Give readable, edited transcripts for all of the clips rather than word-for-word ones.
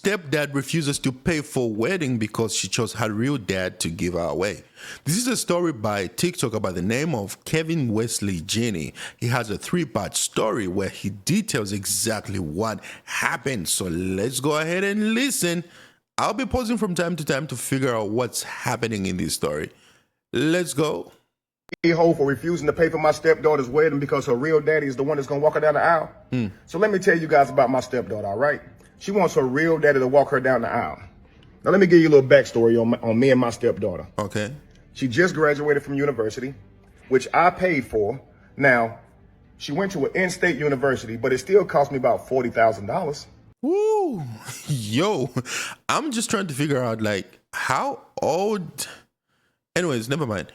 Stepdad refuses to pay for wedding because she chose her real dad to give her away. This is a story by TikToker by the name of Kevin Wesley Jenny. He has a 3-part story where he details exactly what happened. So let's go ahead and listen. I'll be pausing from time to time to figure out what's happening in this story. Let's go. A-hole for refusing to pay for my stepdaughter's wedding because her real daddy is the one that's going to walk her down the aisle. So let me tell you guys about my stepdaughter, all right? She wants her real daddy to walk her down the aisle. Now let me give you a little backstory on me and my stepdaughter. Okay. She just graduated from university, which I paid for. Now, she went to an in-state university, but it still cost me about $40,000. Woo! Yo, I'm just trying to figure out, like, how old... Anyways, never mind.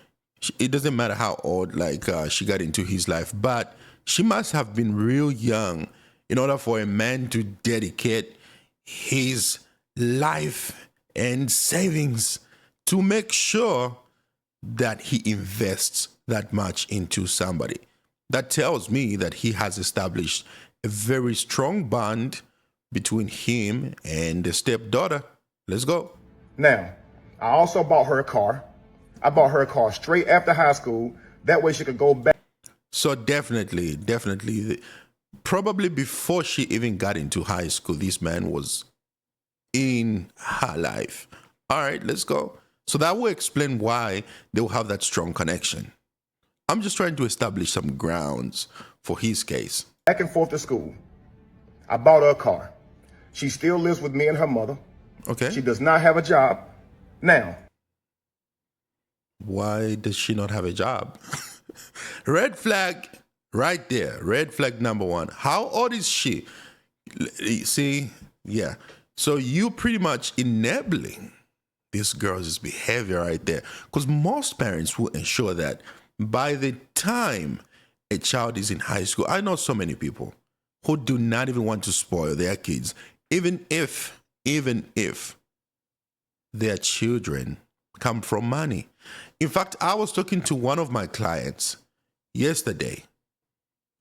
It doesn't matter how old, like, she got into his life, but she must have been real young in order for a man to dedicate his life and savings to make sure that he invests that much into somebody. That tells me that he has established a very strong bond between him and the stepdaughter. Let's go. Now, I also bought her a car. I bought her a car straight after high school. That way she could go back. So definitely, probably before she even got into high school, this man was in her life. All right, let's go. So that will explain why they will have that strong connection. I'm just trying to establish some grounds for his case. Back and forth to school. I bought her a car. She still lives with me and her mother. Okay. She does not have a job. Now, why does she not have a job? Red flag right there. Red flag number one. How old is she? See, yeah. So you pretty much enabling this girl's behavior right there. Because most parents will ensure that by the time a child is in high school, I know so many people who do not even want to spoil their kids, even if their children come from money. In fact, I was talking to one of my clients yesterday.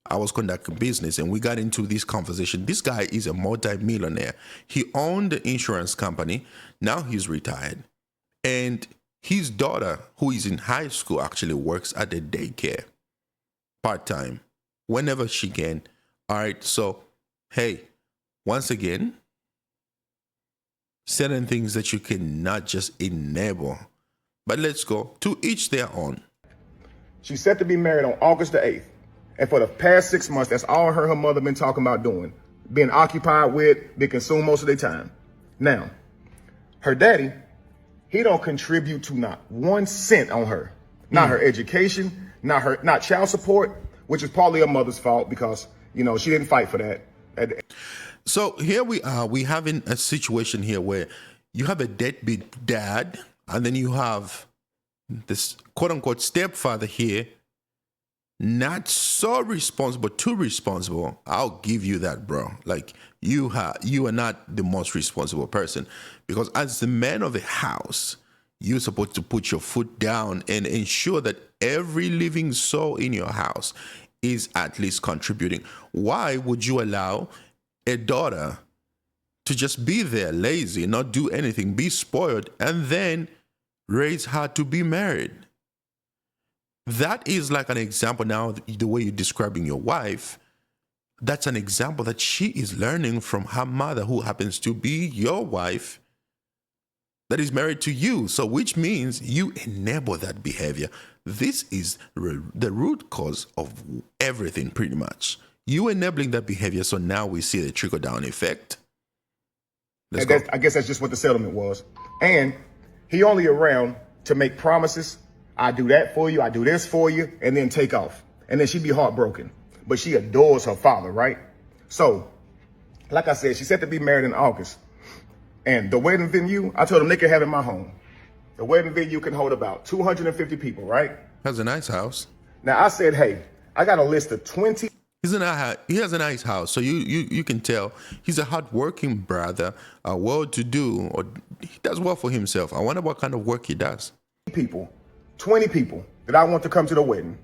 I was conducting business and we got into this conversation. This guy is a multi-millionaire. He owned the insurance company. Now he's retired. And his daughter, who is in high school, actually works at the daycare part-time whenever she can. All right. So, hey, once again, certain things that you cannot just enable. But let's go. To each their own. She's set to be married on August the 8th. And for the past 6 months, that's all her and her mother been talking about doing. Being occupied with, being consumed most of their time. Now, her daddy, he don't contribute to not 1 cent on her. Not her education, not child support, which is partly her mother's fault because, you know, she didn't fight for that. So here we are. We having a situation here where you have a deadbeat dad, and then you have this quote-unquote stepfather here, not so responsible, too responsible. I'll give you that, bro. Like, you are not the most responsible person, because as the man of the house, you're supposed to put your foot down and ensure that every living soul in your house is at least contributing. Why would you allow a daughter to just be there, lazy, not do anything, be spoiled, and then raise her to be married? That is like an example now, the way you're describing your wife, that's an example that she is learning from her mother, who happens to be your wife, that is married to you. So which means you enable that behavior. This is the root cause of everything, pretty much. You enabling that behavior, so now we see the trickle-down effect. I guess that's just what the settlement was. And he only around to make promises. I do that for you, I do this for you, and then take off. And then she'd be heartbroken. But she adores her father, right? So, like I said, she's set to be married in August. And the wedding venue, I told them they could have it in my home. The wedding venue can hold about 250 people, right? That's a nice house. Now, I said, hey, I got a list of 20. He has a nice house, so you can tell he's a hardworking brother, well-to-do, or he does well for himself. I wonder what kind of work he does. 20 people that I want to come to the wedding.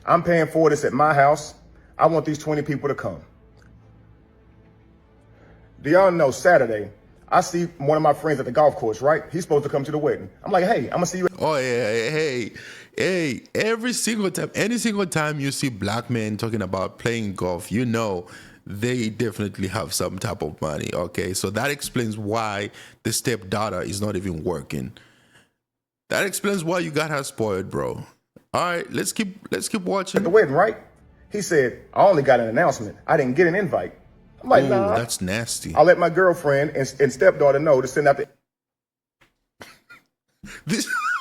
I'm paying for this at my house. I want these 20 people to come. Do y'all know Saturday, I see one of my friends at the golf course, right? He's supposed to come to the wedding. I'm like, hey, I'm gonna see you. Oh yeah, hey, every single time, any single time you see black men talking about playing golf, you know they definitely have some type of money. Okay, so that explains why the stepdaughter is not even working. That explains why you got her spoiled, bro. All right, let's keep watching. At the wedding, right? He said, I only got an announcement. I didn't get an invite. I'm like, nah. That's nasty. I'll let my girlfriend and stepdaughter know to send out the.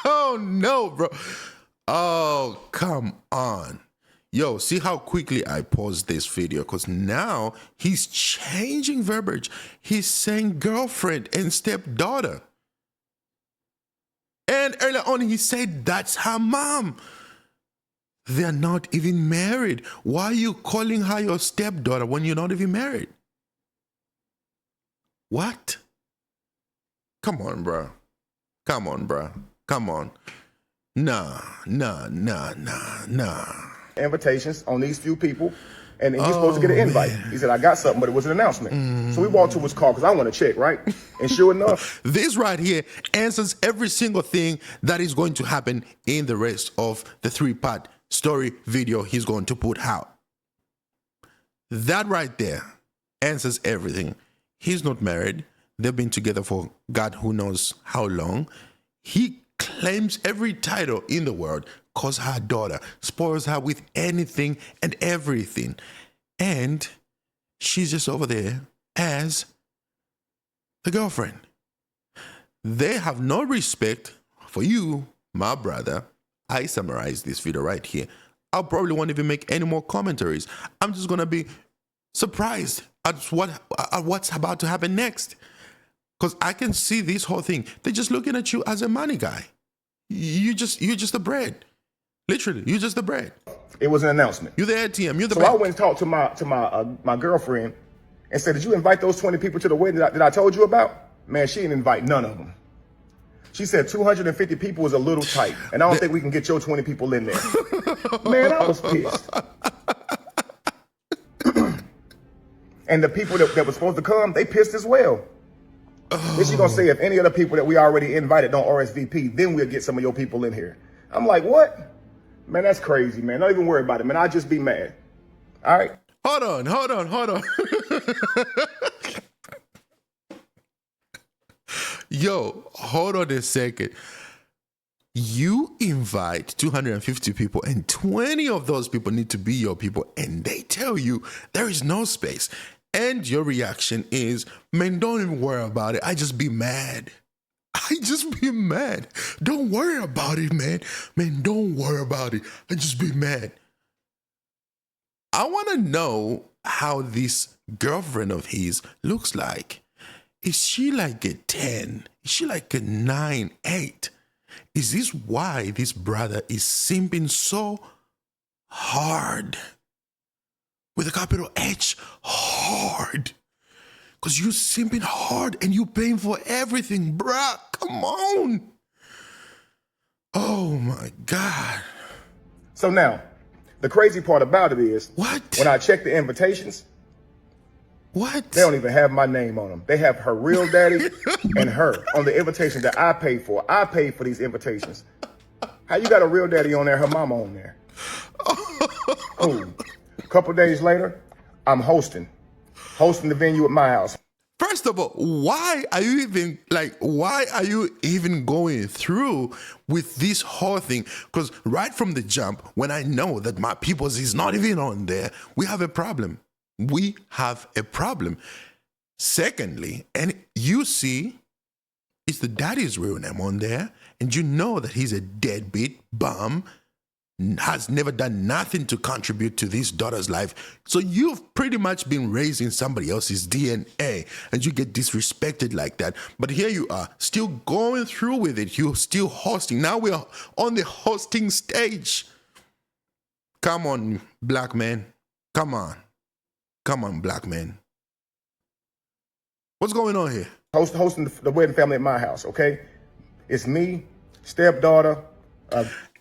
Oh no, bro. Oh, come on. Yo, see how quickly I paused this video, because now he's changing verbiage. He's saying girlfriend and stepdaughter. And earlier on, he said that's her mom. They're not even married. Why are you calling her your stepdaughter when you're not even married? What? Come on, bro. Come on, bro. Come on. Nah. Invitations on these few people, and he's supposed to get an invite. He said, I got something, but it was an announcement. So we walked to his car because I want to check, right? And sure enough, this right here answers every single thing that is going to happen in the rest of the 3-part story video he's going to put out. That right there answers everything. He's not married. They've been together for God who knows how long. He claims every title in the world, calls her daughter, spoils her with anything and everything. And she's just over there as the girlfriend. They have no respect for you, my brother. I summarized this video right here. I probably won't even make any more commentaries. I'm just going to be surprised at what's about to happen next. Because I can see this whole thing. They're just looking at you as a money guy. You're just the bread. Literally, you're just the bread. It was an announcement. You're the ATM. You're the So bread. I went and talked to my girlfriend and said, did you invite those 20 people to the wedding that I told you about? Man, she didn't invite none of them. She said 250 people was a little tight, and I don't think we can get your 20 people in there. Man, I was pissed. And the people that were supposed to come, they pissed as well. Then she gonna say, if any of the people that we already invited don't RSVP, then we'll get some of your people in here. I'm like, what? Man, that's crazy, man. Don't even worry about it, man. I'll just be mad. All right? Hold on. Yo, hold on a second. You invite 250 people, and 20 of those people need to be your people, and they tell you there is no space. And your reaction is, man, don't even worry about it. I just be mad. Don't worry about it, man. Man, don't worry about it. I just be mad. I want to know how this girlfriend of his looks like. Is she like a 10? Is she like a 9, 8? Is this why this brother is simping so hard? With a capital H, hard. Because you simping hard and you paying for everything, bruh. Come on. Oh my God. So now, the crazy part about it is, What? when I check the invitations, What? they don't even have my name on them. They have her real daddy and her on the invitation that I paid for. I paid for these invitations. How you got a real daddy on there, her mama on there? Oh. A couple days later, I'm hosting the venue at my house. First of all, why are you even going through with this whole thing? Because right from the jump, when I know that my people's is not even on there, we have a problem. Secondly, and you see, it's the daddy's real name on there, and you know that he's a deadbeat bum, has never done nothing to contribute to this daughter's life. So you've pretty much been raising somebody else's DNA, and you get disrespected like that. But here you are, still going through with it. You're still hosting. Now we're on the hosting stage. Come on, black man. Come on, black man. What's going on here? Hosting the wedding family at my house, okay? It's me, stepdaughter,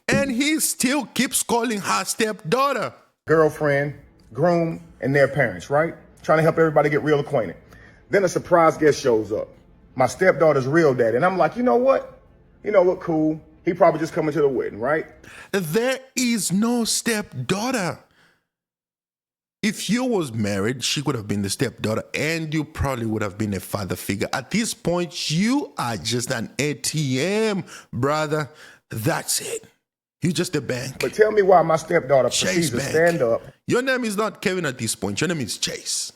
And he still keeps calling her stepdaughter. girlfriend, groom, and their parents, right? Trying to help everybody get real acquainted. Then a surprise guest shows up. my stepdaughter's real daddy. And I'm like, you know what? You know what? Cool. He probably just coming to the wedding, right? There is no stepdaughter. If you was married, she could have been the stepdaughter, and you probably would have been a father figure. At this point, you are just an ATM, brother. That's it. You just a bank. But tell me why my stepdaughter Chase proceeds to Bank. stand up. Your name is not Kevin at this point. Your name is Chase.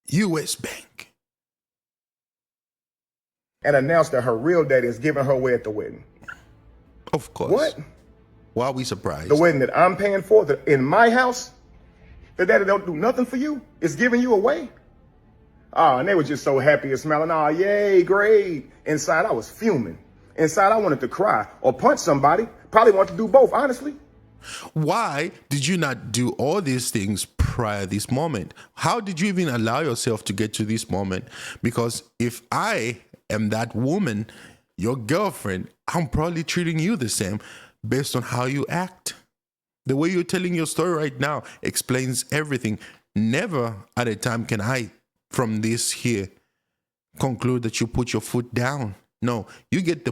U.S. Bank. And announce that her real daddy is giving her away at the wedding. Of course. What? Why are we surprised? The wedding that I'm paying for in my house, the daddy don't do nothing for you, is giving you away? Ah, and they were just so happy and smiling. Ah, yay, great. Inside, I was fuming. Inside, I wanted to cry or punch somebody. Probably want to do both, honestly. Why did you not do all these things prior to this moment? How did you even allow yourself to get to this moment? Because if I am that woman, your girlfriend, I'm probably treating you the same based on how you act. The way you're telling your story right now explains everything. Never at a time can I, from this here, conclude that you put your foot down. No, you get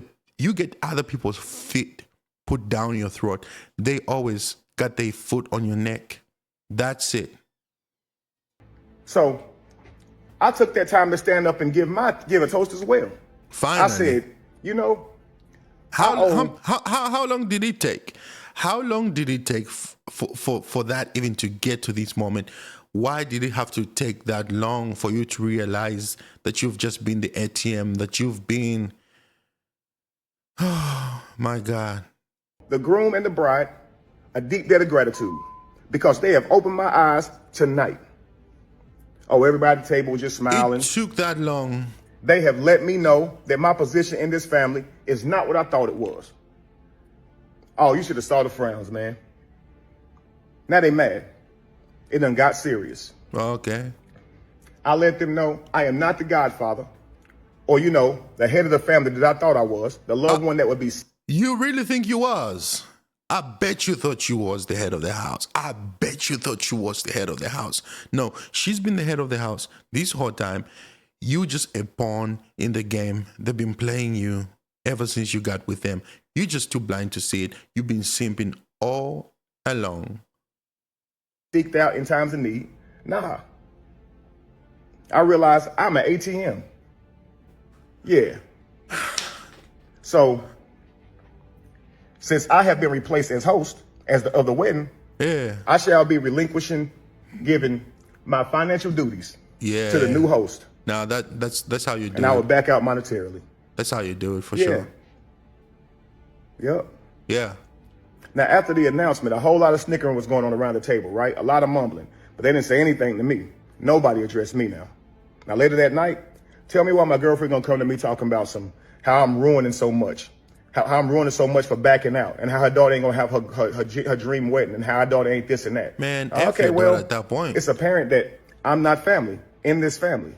other people's feet put down your throat. They always got their foot on your neck. That's it. So I took that time to stand up and give a toast as well. Finally. I said, you know, how long did it take? How long did it take for that even to get to this moment? Why did it have to take that long for you to realize that you've just been the ATM, that you've been, oh my God. The groom and the bride, a deep debt of gratitude because they have opened my eyes tonight. Oh, everybody at the table was just smiling. It took that long. They have let me know that my position in this family is not what I thought it was. Oh, you should have saw the frowns, man. Now they mad. It done got serious. Okay. I let them know I am not the godfather or, you know, the head of the family that I thought I was, the loved one that would be. You really think you was? I bet you thought you was the head of the house. I bet you thought you was the head of the house. No, she's been the head of the house this whole time. You just a pawn in the game. They've been playing you ever since you got with them. You're just too blind to see it. You've been simping all along. Seeked out in times of need. Nah. I realized I'm an ATM. Yeah. So, since I have been replaced as host of the wedding, yeah, I shall be giving my financial duties to the new host. Now that's how you do it. And I will back out monetarily. That's how you do it for sure. Yep. Yeah. Now, after the announcement, a whole lot of snickering was going on around the table, right? A lot of mumbling, but they didn't say anything to me. Nobody addressed me now. Now, later that night, tell me why my girlfriend gonna come to me talking about how I'm ruining so much, how I'm ruining so much for backing out, and how her daughter ain't gonna have her dream wedding, and how her daughter ain't this and that. Man, okay, well, at that point, it's apparent that I'm not family in this family,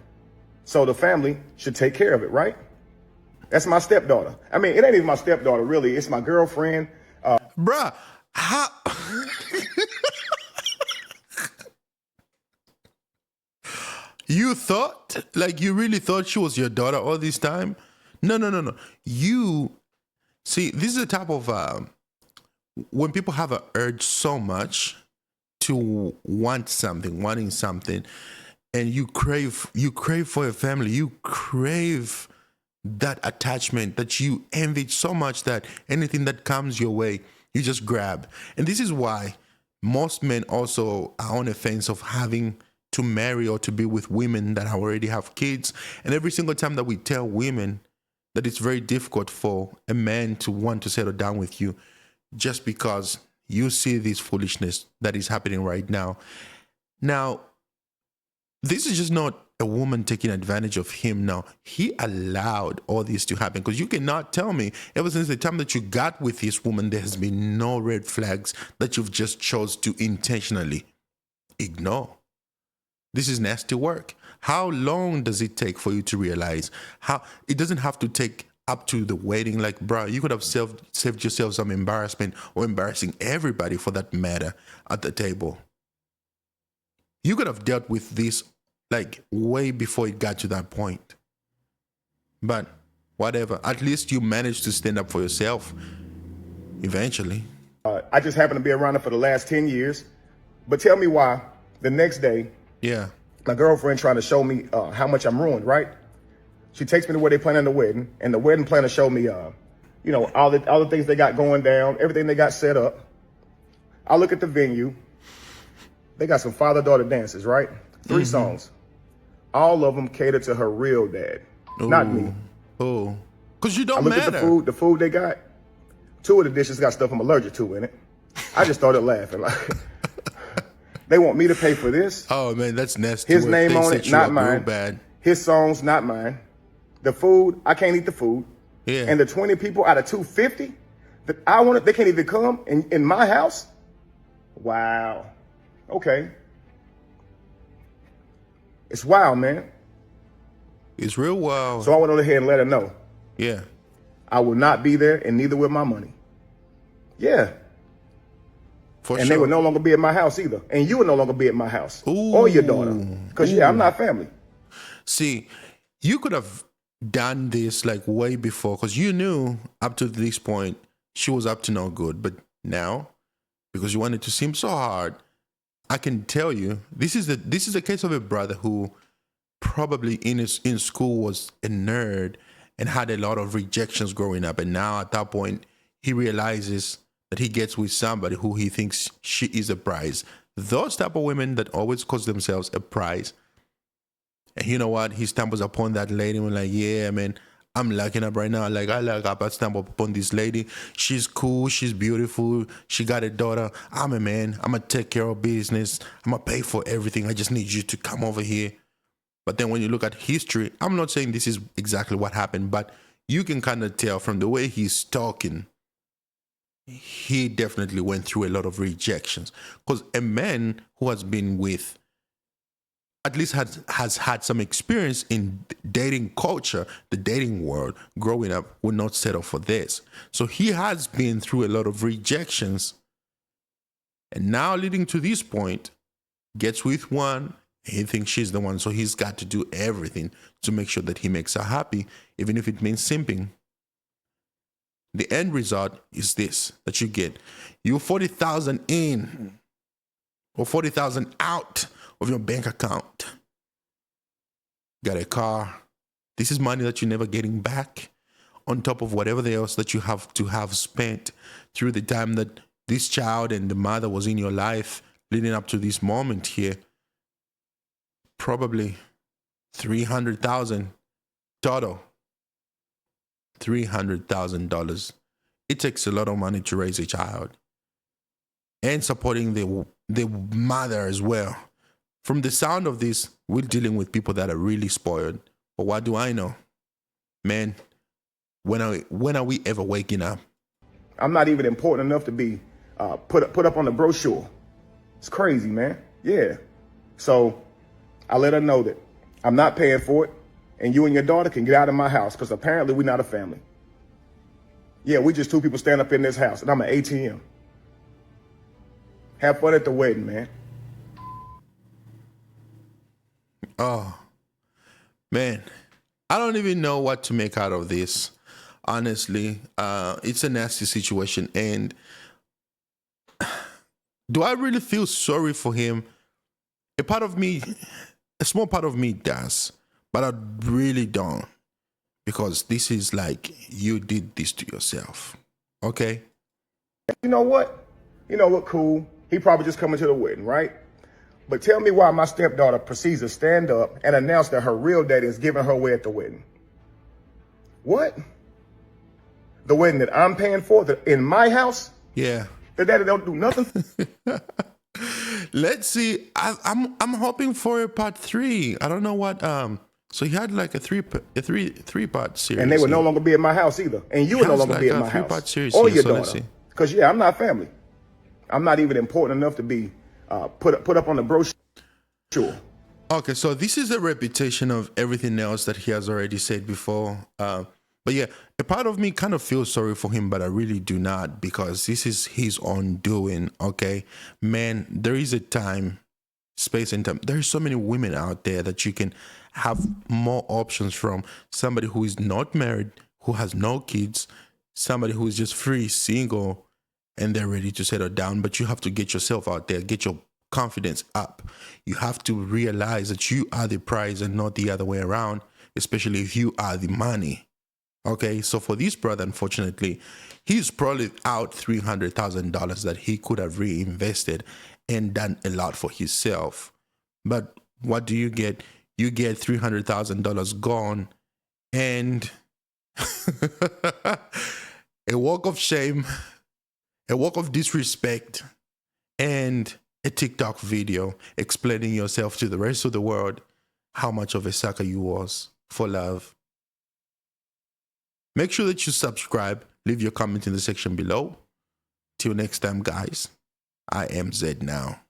so the family should take care of it, right? That's my stepdaughter. I mean, it ain't even my stepdaughter, really. It's my girlfriend. Bruh, how? You thought? Like, you really thought she was your daughter all this time? No. You, see, this is the type of, when people have an urge so much to wanting something, and you crave for a family, you crave that attachment that you envy so much that anything that comes your way, you just grab. And this is why most men also are on the fence of having to marry or to be with women that already have kids. And every single time that we tell women that it's very difficult for a man to want to settle down with you, just because you see this foolishness that is happening right now. Now, this is just not a woman taking advantage of him now. He allowed all this to happen, because you cannot tell me ever since the time that you got with this woman, there has been no red flags that you've just chose to intentionally ignore. This is nasty work. How long does it take for you to realize? How it doesn't have to take up to the wedding. Like, bro, you could have saved yourself some embarrassment, or embarrassing everybody for that matter at the table. You could have dealt with this like way before it got to that point. But whatever. At least you managed to stand up for yourself eventually. I just happened to be around her for the last 10 years. But tell me why the next day, Yeah. my girlfriend trying to show me how much I'm ruined, right? She takes me to where they planning the wedding, and the wedding planner showed me, all the things they got going down, everything they got set up. I look at the venue. They got some father-daughter dances, right? 3 songs. All of them cater to her real dad, not me. Oh. Because you I don't look matter. at the food they got. 2 of the dishes got stuff I'm allergic to in it. I just started laughing. Like, they want me to pay for this. Oh, man, that's nasty. His If name they on set it, you not up real mine. bad. His songs, not mine. The food, I can't eat the food. Yeah. And the 20 people out of 250 that I wanted, they can't even come in my house. Wow. Okay. It's wild, man. It's real wild. So I went on ahead and let her know Yeah. I will not be there, and neither will my money. Yeah. For And sure. they will no longer be at my house either. And you will no longer be at my house. Ooh. Or your daughter. Because, yeah, I'm not family. See, you could have done this like way before because you knew up to this point she was up to no good. But now, because you wanted to seem so hard, I can tell you this is the case of a brother who probably in school was a nerd and had a lot of rejections growing up, and now at that point he realizes that he gets with somebody who he thinks she is a prize. Those type of women that always call themselves a prize. And you know what? He stumbles upon that lady and like, yeah, man, I'm locking up right now. Like, I stumble upon this lady. She's cool. She's beautiful. She got a daughter. I'm a man. I'm going to take care of business. I'm going to pay for everything. I just need you to come over here. But then when you look at history, I'm not saying this is exactly what happened, but you can kind of tell from the way he's talking, he definitely went through a lot of rejections. Because a man who has been with, at least has had some experience in dating culture, the dating world, growing up, would not settle for this. So he has been through a lot of rejections. And now leading to this point, gets with one, he thinks she's the one. So he's got to do everything to make sure that he makes her happy, even if it means simping. The end result is this, that you get. You 40,000 in or 40,000 out of your bank account. Got a car. This is money that you're never getting back on top of whatever else that you have to have spent through the time that this child and the mother was in your life leading up to this moment here. Probably 300,000 total. $300,000. It takes a lot of money to raise a child. And supporting the mother as well. From the sound of this, we're dealing with people that are really spoiled. But what do I know? Man, when are we ever waking up? I'm not even important enough to be put up on the brochure. It's crazy, man. Yeah. So I let her know that I'm not paying for it, and you and your daughter can get out of my house because apparently we're not a family. Yeah, we just 2 people stand up in this house, and I'm an ATM. Have fun at the wedding, man. Oh, man, I don't even know what to make out of this. Honestly, it's a nasty situation. And do I really feel sorry for him? A small part of me does, but I really don't. Because this is like, you did this to yourself. Okay? You know what? Cool. He probably just coming to the wedding, right? But tell me why my stepdaughter proceeds to stand up and announce that her real daddy is giving her away at the wedding. What? The wedding that I'm paying for, in my house? Yeah. The daddy don't do nothing? Let's see. I'm hoping for a part 3. I don't know what. So he had like a three part series. And they would no longer be at my house either. And you would no longer be at my house. 3-part series or here, your so let's daughter. see. Because, yeah, I'm not family. I'm not even important enough to be put up on the brochure. Okay, so this is a repetition of everything else that he has already said before. But yeah, a part of me kind of feels sorry for him, but I really do not, because this is his own doing, okay? Man, there is a time, space and time. There are so many women out there that you can have more options from somebody who is not married, who has no kids, somebody who is just free, single, and they're ready to settle down. But you have to get yourself out there, get your confidence up. You have to realize that you are the prize and not the other way around, especially if you are the money. Okay, so for this brother, unfortunately, he's probably out $300,000 that he could have reinvested and done a lot for himself. But what do you get? You get $300,000 gone and a walk of shame, a walk of disrespect, and a TikTok video explaining yourself to the rest of the world how much of a sucker you was for love. Make sure that you subscribe, leave your comment in the section below. Till next time, guys, I am Zed now.